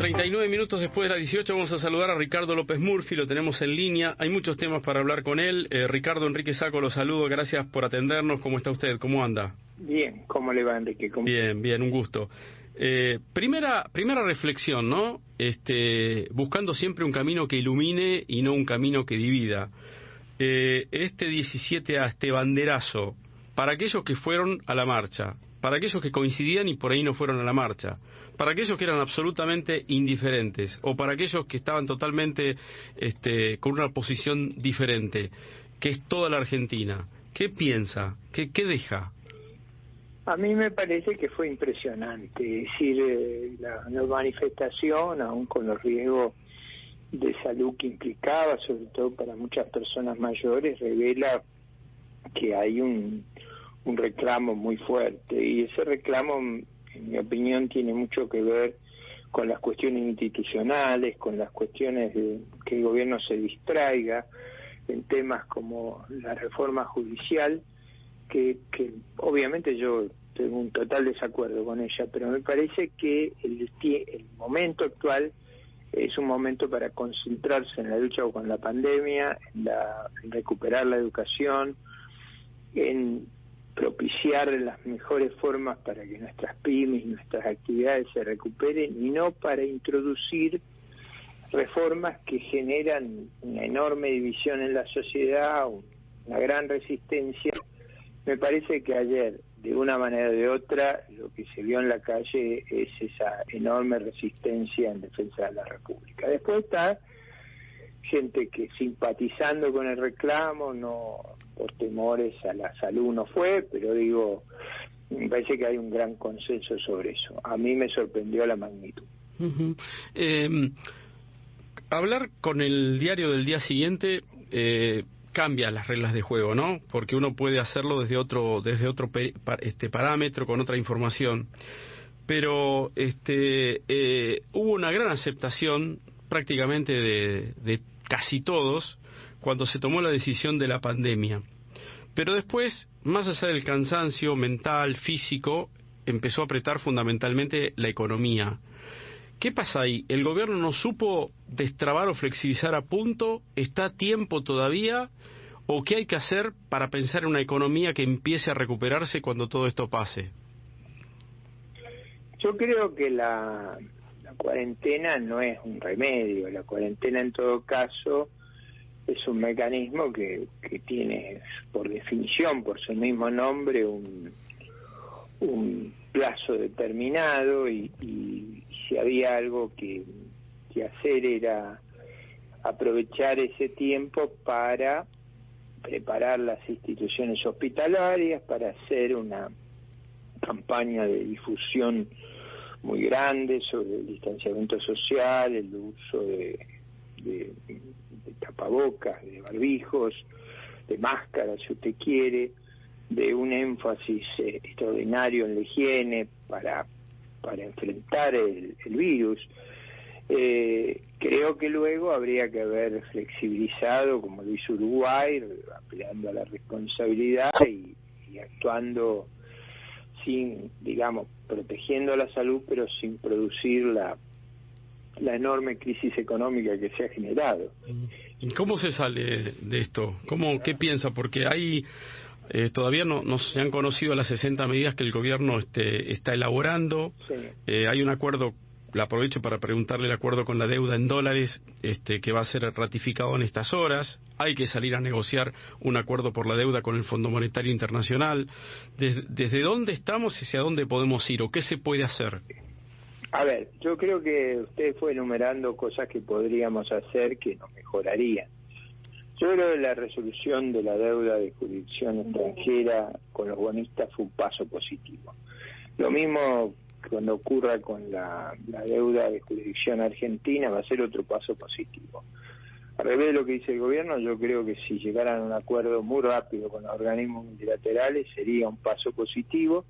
39 minutos después de las 18 vamos a saludar a Ricardo López Murphy, lo tenemos en línea, hay muchos temas para hablar con él. Ricardo, Enrique Sacco, lo saludo, gracias por atendernos, ¿cómo está usted? ¿Cómo anda? Bien, ¿cómo le va, Enrique? Bien, un gusto. Primera reflexión, ¿no? Buscando siempre un camino que ilumine y no un camino que divida. Este 17A, este banderazo, para aquellos que fueron a la marcha, para aquellos que coincidían y por ahí no fueron a la marcha, para aquellos que eran absolutamente indiferentes o para aquellos que estaban totalmente con una posición diferente, que es toda la Argentina. ¿Qué piensa? ¿Qué deja? A mí me parece que fue impresionante, es decir, la manifestación, aún con los riesgos de salud que implicaba, sobre todo para muchas personas mayores, revela que hay un reclamo muy fuerte, y ese reclamo, en mi opinión, tiene mucho que ver con las cuestiones institucionales, con las cuestiones de que el gobierno se distraiga en temas como la reforma judicial, que obviamente yo tengo un total desacuerdo con ella, pero me parece que el momento actual es un momento para concentrarse en la lucha con la pandemia, en recuperar la educación, en propiciar las mejores formas para que nuestras pymes y nuestras actividades se recuperen, y no para introducir reformas que generan una enorme división en la sociedad, una gran resistencia. Me parece que ayer, de una manera o de otra, lo que se vio en la calle es esa enorme resistencia en defensa de la República. Después está gente que, simpatizando con el reclamo, no por temores a la salud no fue, pero digo, me parece que hay un gran consenso sobre eso. A mí me sorprendió la magnitud. Uh-huh. Hablar con el diario del día siguiente cambia las reglas de juego, ¿no? Porque uno puede hacerlo desde otro parámetro, con otra información. Pero hubo una gran aceptación prácticamente de casi todos cuando se tomó la decisión de la pandemia. Pero después, más allá del cansancio mental, físico, empezó a apretar fundamentalmente la economía. ¿Qué pasa ahí? ¿El gobierno no supo destrabar o flexibilizar a punto? ¿Está a tiempo todavía? ¿O qué hay que hacer para pensar en una economía que empiece a recuperarse cuando todo esto pase? Yo creo que la cuarentena no es un remedio. La cuarentena, en todo caso, es un mecanismo que tiene, por definición, por su mismo nombre, un plazo determinado, y si había algo que hacer era aprovechar ese tiempo para preparar las instituciones hospitalarias, para hacer una campaña de difusión muy grande sobre el distanciamiento social, el uso de tapabocas, de barbijos, de máscaras, si usted quiere, de un énfasis extraordinario en la higiene para enfrentar el virus. Creo que luego habría que haber flexibilizado, como lo hizo Uruguay, apelando a la responsabilidad y actuando sin, digamos, protegiendo la salud, pero sin producir la enorme crisis económica que se ha generado. ¿Y cómo se sale de esto? ¿Qué piensa? Porque hay todavía no se han conocido las 60 medidas que el gobierno está elaborando. Sí. Hay un acuerdo, le aprovecho para preguntarle el acuerdo con la deuda en dólares que va a ser ratificado en estas horas. Hay que salir a negociar un acuerdo por la deuda con el Fondo Monetario Internacional. ¿Desde dónde estamos y hacia dónde podemos ir? ¿O qué se puede hacer? A ver, yo creo que usted fue enumerando cosas que podríamos hacer que nos mejorarían. Yo creo que la resolución de la deuda de jurisdicción extranjera con los bonistas fue un paso positivo. Lo mismo cuando ocurra con la deuda de jurisdicción argentina, va a ser otro paso positivo. Al revés de lo que dice el gobierno, yo creo que si llegaran a un acuerdo muy rápido con los organismos multilaterales sería un paso positivo,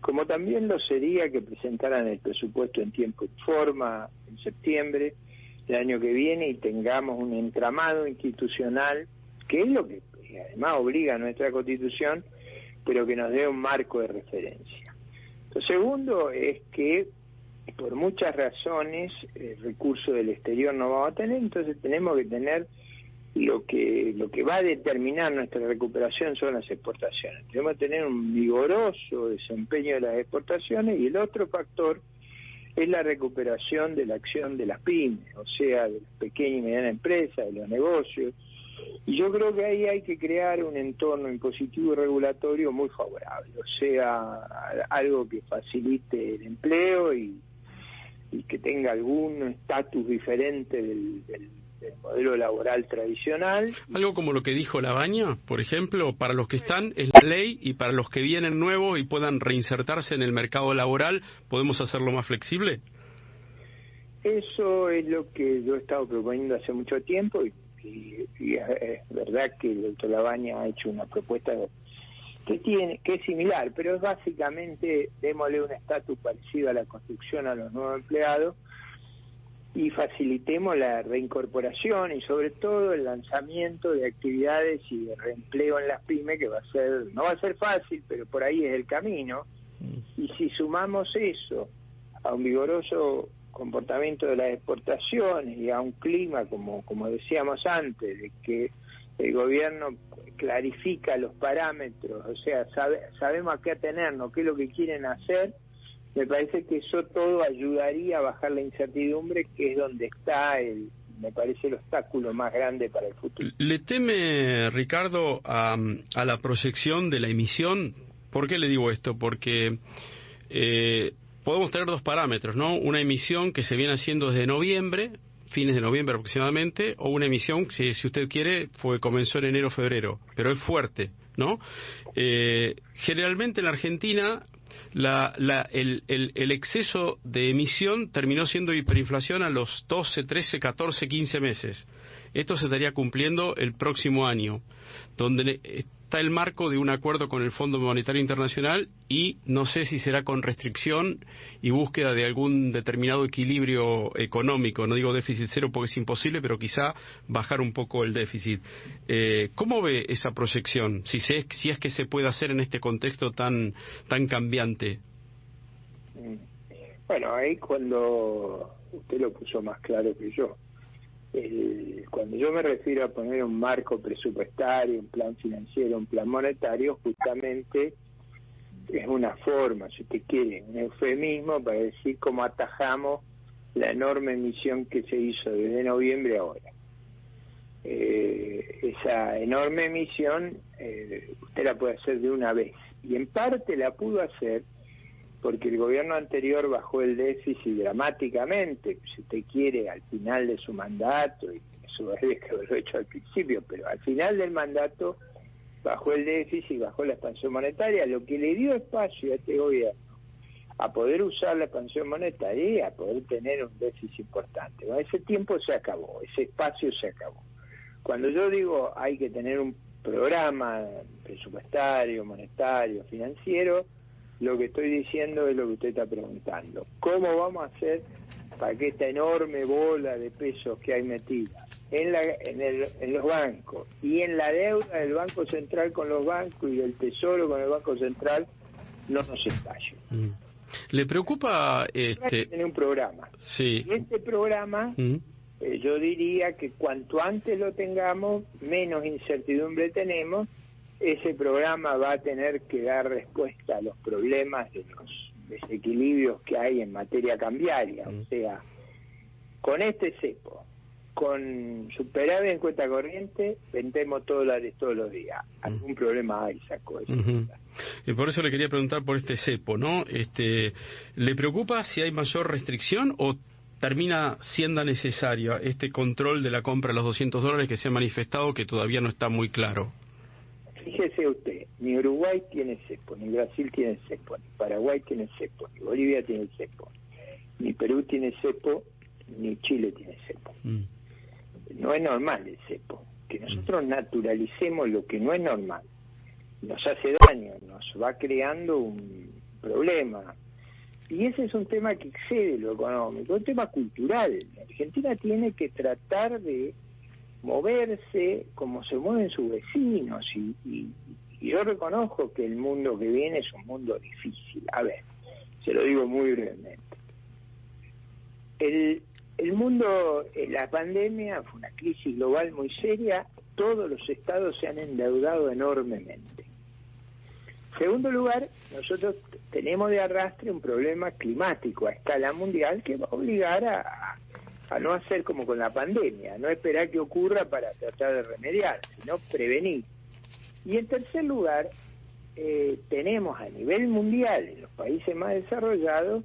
como también lo sería que presentaran el presupuesto en tiempo y forma en septiembre del año que viene y tengamos un entramado institucional, que es lo que además obliga a nuestra Constitución, pero que nos dé un marco de referencia. Lo segundo es que por muchas razones el recurso del exterior no vamos a tener, entonces tenemos que tener lo que va a determinar nuestra recuperación son las exportaciones. Tenemos que tener un vigoroso desempeño de las exportaciones, y el otro factor es la recuperación de la acción de las pymes, o sea, de las pequeñas y medianas empresas, de los negocios. Y yo creo que ahí hay que crear un entorno impositivo y regulatorio muy favorable, o sea, algo que facilite el empleo y que tenga algún estatus diferente del modelo laboral tradicional. Algo como lo que dijo Labaña, por ejemplo, para los que están es la ley, y para los que vienen nuevos y puedan reinsertarse en el mercado laboral, ¿podemos hacerlo más flexible? Eso es lo que yo he estado proponiendo hace mucho tiempo, y es verdad que el doctor Labaña ha hecho una propuesta que es similar, pero es básicamente démosle un estatus parecido a la construcción a los nuevos empleados y facilitemos la reincorporación y sobre todo el lanzamiento de actividades y de reempleo en las pymes, que no va a ser fácil, pero por ahí es el camino. Y si sumamos eso a un vigoroso comportamiento de las exportaciones y a un clima, como decíamos antes, de que el gobierno clarifica los parámetros, o sea, sabemos a qué atenernos, qué es lo que quieren hacer, me parece que eso todo ayudaría a bajar la incertidumbre, que es donde está me parece el obstáculo más grande para el futuro. ¿Le teme, Ricardo, a la proyección de la emisión? ¿Por qué le digo esto? Porque podemos tener dos parámetros, ¿no? Una emisión que se viene haciendo desde noviembre, fines de noviembre aproximadamente, o una emisión que, si usted quiere, comenzó en enero o febrero, pero es fuerte, ¿no? Generalmente en la Argentina el exceso de emisión terminó siendo hiperinflación a los 12, 13, 14, 15 meses. Esto se estaría cumpliendo el próximo año, donde está el marco de un acuerdo con el Fondo Monetario Internacional, y no sé si será con restricción y búsqueda de algún determinado equilibrio económico. No digo déficit cero porque es imposible, pero quizá bajar un poco el déficit. ¿Cómo ve esa proyección? Si es que se puede hacer en este contexto tan cambiante. Bueno, ahí cuando usted lo puso más claro que yo. Cuando yo me refiero a poner un marco presupuestario, un plan financiero, un plan monetario, justamente es una forma, si usted quiere, un eufemismo para decir cómo atajamos la enorme emisión que se hizo desde noviembre a ahora. Esa enorme emisión usted la puede hacer de una vez, y en parte la pudo hacer porque el gobierno anterior bajó el déficit dramáticamente, si usted quiere, al final de su mandato, y eso es que lo he hecho al principio, pero al final del mandato bajó el déficit, bajó la expansión monetaria, lo que le dio espacio a este gobierno a poder usar la expansión monetaria y a poder tener un déficit importante. Bueno, ese tiempo se acabó, ese espacio se acabó. Cuando yo digo hay que tener un programa presupuestario, monetario, financiero, lo que estoy diciendo es lo que usted está preguntando. ¿Cómo vamos a hacer para que esta enorme bola de pesos que hay metida en los bancos y en la deuda del Banco Central con los bancos y del Tesoro con el Banco Central no nos estalle? ¿Le preocupa Hay que tener un programa. Sí. Y este programa, yo diría que cuanto antes lo tengamos, menos incertidumbre tenemos. Ese programa va a tener que dar respuesta a los problemas de los desequilibrios que hay en materia cambiaria. O sea, con este cepo, con superávit en cuenta corriente, vendemos dólares todos los días. Algún problema hay, sacó eso. Y por eso le quería preguntar por este cepo, ¿no? ¿Le preocupa si hay mayor restricción o termina siendo necesario este control de la compra de los $200 que se ha manifestado, que todavía no está muy claro? Fíjese usted, ni Uruguay tiene cepo, ni Brasil tiene cepo, ni Paraguay tiene cepo, ni Bolivia tiene cepo, ni Perú tiene cepo, ni Chile tiene cepo. No es normal el cepo. Que nosotros naturalicemos lo que no es normal nos hace daño, nos va creando un problema. Y ese es un tema que excede lo económico, un tema cultural. Argentina tiene que tratar de moverse como se mueven sus vecinos, y yo reconozco que el mundo que viene es un mundo difícil. A ver, se lo digo muy brevemente. el mundo, la pandemia fue una crisis global muy seria, todos los estados se han endeudado enormemente. Segundo lugar, nosotros tenemos de arrastre un problema climático a escala mundial que va a obligar a no hacer como con la pandemia, no esperar que ocurra para tratar de remediar, sino prevenir. Y en tercer lugar, tenemos a nivel mundial, en los países más desarrollados,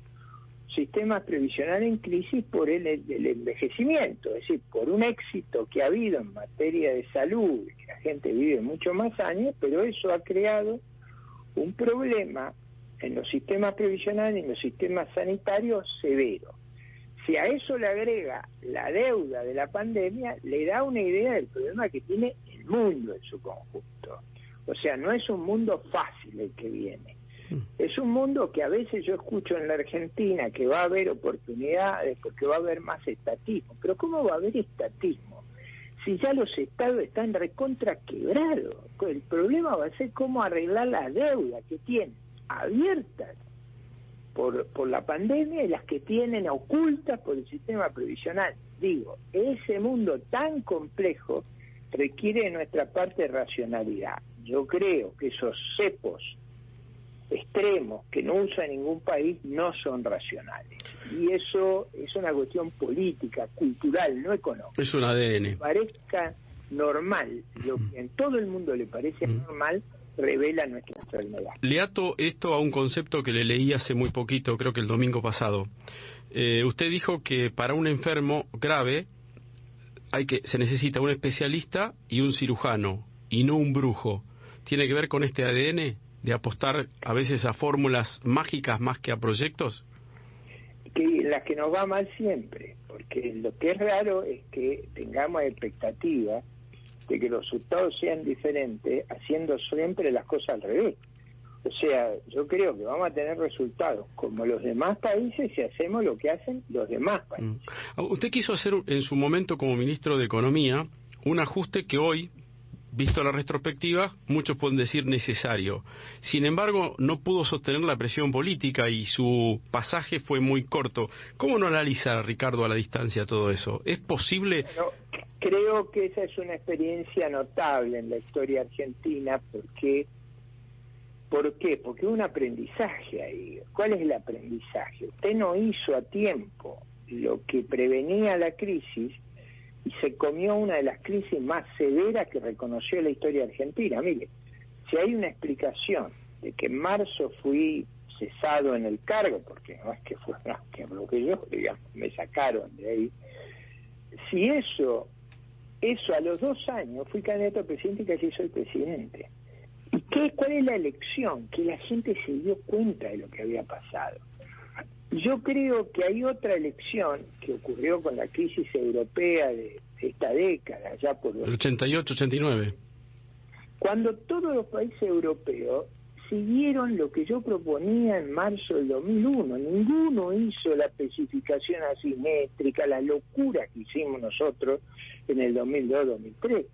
sistemas previsionales en crisis por el envejecimiento, es decir, por un éxito que ha habido en materia de salud, que la gente vive mucho más años, pero eso ha creado un problema en los sistemas previsionales y en los sistemas sanitarios severo. Si a eso le agrega la deuda de la pandemia, le da una idea del problema que tiene el mundo en su conjunto. O sea, no es un mundo fácil el que viene. Es un mundo que a veces yo escucho en la Argentina que va a haber oportunidades porque va a haber más estatismo. Pero ¿cómo va a haber estatismo? Si ya los estados están recontra quebrados. El problema va a ser cómo arreglar las deudas que tienen abiertas por la pandemia y las que tienen ocultas por el sistema previsional. Digo, ese mundo tan complejo requiere de nuestra parte racionalidad. Yo creo que esos cepos extremos que no usa ningún país no son racionales. Y eso es una cuestión política, cultural, no económica. Es un ADN. Que parezca normal, lo que en todo el mundo le parece normal, revela nuestra enfermedad. Le ato esto a un concepto que le leí hace muy poquito, creo que el domingo pasado. Usted dijo que para un enfermo grave se necesita un especialista y un cirujano, y no un brujo. ¿Tiene que ver con este ADN de apostar a veces a fórmulas mágicas más que a proyectos? Que las que nos va mal siempre, porque lo que es raro es que tengamos expectativa de que los resultados sean diferentes haciendo siempre las cosas al revés. O sea, yo creo que vamos a tener resultados como los demás países si hacemos lo que hacen los demás países. Usted quiso hacer en su momento como ministro de Economía un ajuste que hoy, visto la retrospectiva, muchos pueden decir necesario. Sin embargo, no pudo sostener la presión política y su pasaje fue muy corto. ¿Cómo no analiza, Ricardo, a la distancia todo eso? ¿Es posible? Bueno, creo que esa es una experiencia notable en la historia argentina. ¿Por qué? Porque un aprendizaje ahí. ¿Cuál es el aprendizaje? Usted no hizo a tiempo lo que prevenía la crisis y se comió una de las crisis más severas que reconoció la historia argentina. Mire, si hay una explicación de que en marzo fui cesado en el cargo, porque no es que fue que bloqueé yo, digamos, me sacaron de ahí. Si eso a los 2 años fui candidato a presidente y casi soy presidente. ¿Y cuál es la elección? Que la gente se dio cuenta de lo que había pasado. Yo creo que hay otra elección que ocurrió con la crisis europea de esta década, ya por el 88-89. Cuando todos los países europeos siguieron lo que yo proponía en marzo del 2001. Ninguno hizo la especificación asimétrica, la locura que hicimos nosotros en el 2002-2003.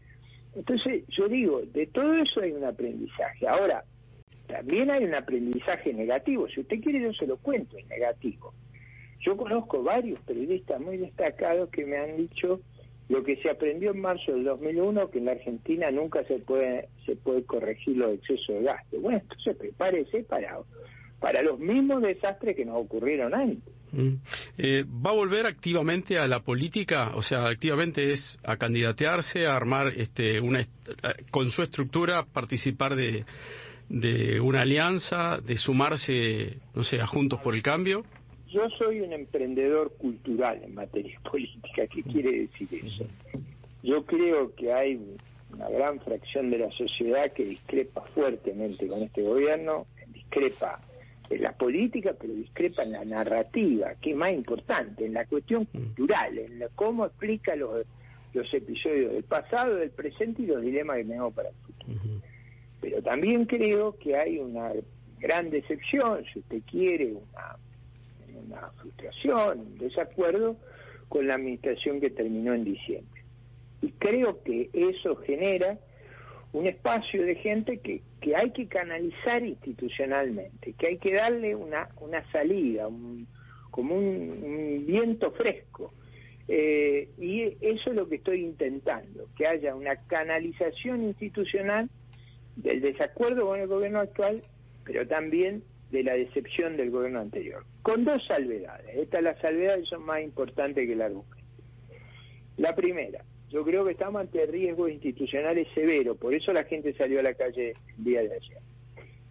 Entonces, yo digo, de todo eso hay un aprendizaje. Ahora, también hay un aprendizaje negativo. Si usted quiere, yo se lo cuento, es negativo. Yo conozco varios periodistas muy destacados que me han dicho lo que se aprendió en marzo del 2001, que en la Argentina nunca se puede corregir los excesos de gasto. Bueno, entonces prepárese para los mismos desastres que nos ocurrieron antes. ¿Va a volver activamente a la política? O sea, activamente es a candidatearse, a armar con su estructura, participar de una alianza, de sumarse, no sé, a Juntos por el Cambio. Yo soy un emprendedor cultural en materia política. ¿Qué quiere decir eso? Yo creo que hay una gran fracción de la sociedad que discrepa fuertemente con este gobierno, discrepa en la política, pero discrepa en la narrativa, que es más importante, en la cuestión cultural, en cómo explica los episodios del pasado, del presente y los dilemas que tenemos para el futuro. Pero también creo que hay una gran decepción, si usted quiere, una frustración, un desacuerdo con la administración que terminó en diciembre. Y creo que eso genera un espacio de gente que hay que canalizar institucionalmente, que hay que darle una salida, como un viento fresco. Y eso es lo que estoy intentando, que haya una canalización institucional del desacuerdo con el gobierno actual, pero también de la decepción del gobierno anterior, con dos salvedades. Estas las salvedades son más importantes que el argumento. La primera, yo creo que estamos ante riesgos institucionales severos, por eso la gente salió a la calle el día de ayer.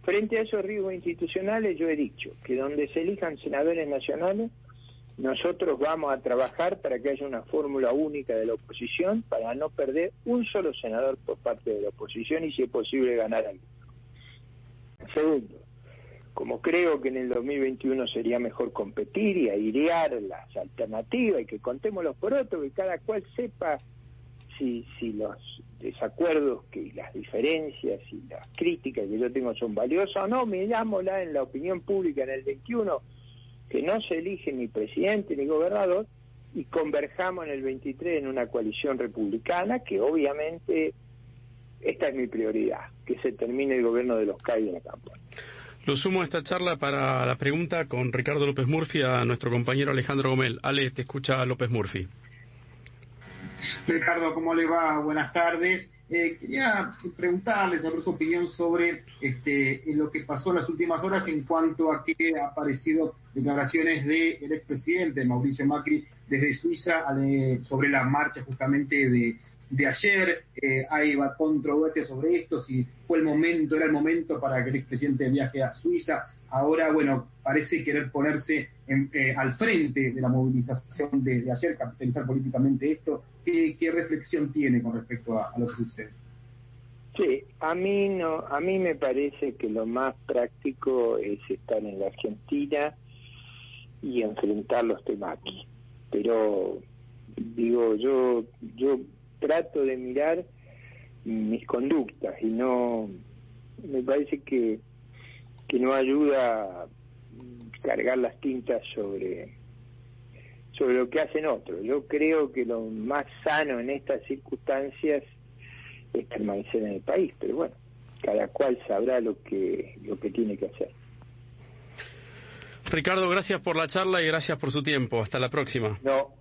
Frente a esos riesgos institucionales, yo he dicho que donde se elijan senadores nacionales, nosotros vamos a trabajar para que haya una fórmula única de la oposición, para no perder un solo senador por parte de la oposición y, si es posible, ganar algo. Segundo, como creo que en el 2021 sería mejor competir y airear las alternativas y que contemos los porotos, que cada cual sepa si los desacuerdos, que las diferencias y las críticas que yo tengo son valiosas o no, mirámosla en la opinión pública en el 21, que no se elige ni presidente ni gobernador, y converjamos en el 23 en una coalición republicana, que obviamente esta es mi prioridad, que se termine el gobierno de los CAI de la campaña. Lo sumo a esta charla para la pregunta con Ricardo López Murphy a nuestro compañero Alejandro Gomel. Ale, te escucha López Murphy. Ricardo, ¿cómo le va? Buenas tardes. Quería preguntarle sobre su opinión sobre lo que pasó en las últimas horas en cuanto a que ha aparecido declaraciones del expresidente Mauricio Macri desde Suiza sobre la marcha justamente de ayer. Hay controversia sobre esto, si era el momento para que el expresidente viaje a Suiza. Ahora, bueno, parece querer ponerse al frente de la movilización de ayer, capitalizar políticamente esto. ¿Qué reflexión tiene con respecto a lo que sucede? Sí, a mí me parece que lo más práctico es estar en la Argentina y enfrentar los temas aquí. Pero digo, yo trato de mirar mis conductas y no me parece que no ayuda a cargar las tintas sobre lo que hacen otros. Yo creo que lo más sano en estas circunstancias es permanecer en el país, pero bueno, cada cual sabrá lo que tiene que hacer. Ricardo, gracias por la charla y gracias por su tiempo. Hasta la próxima. No.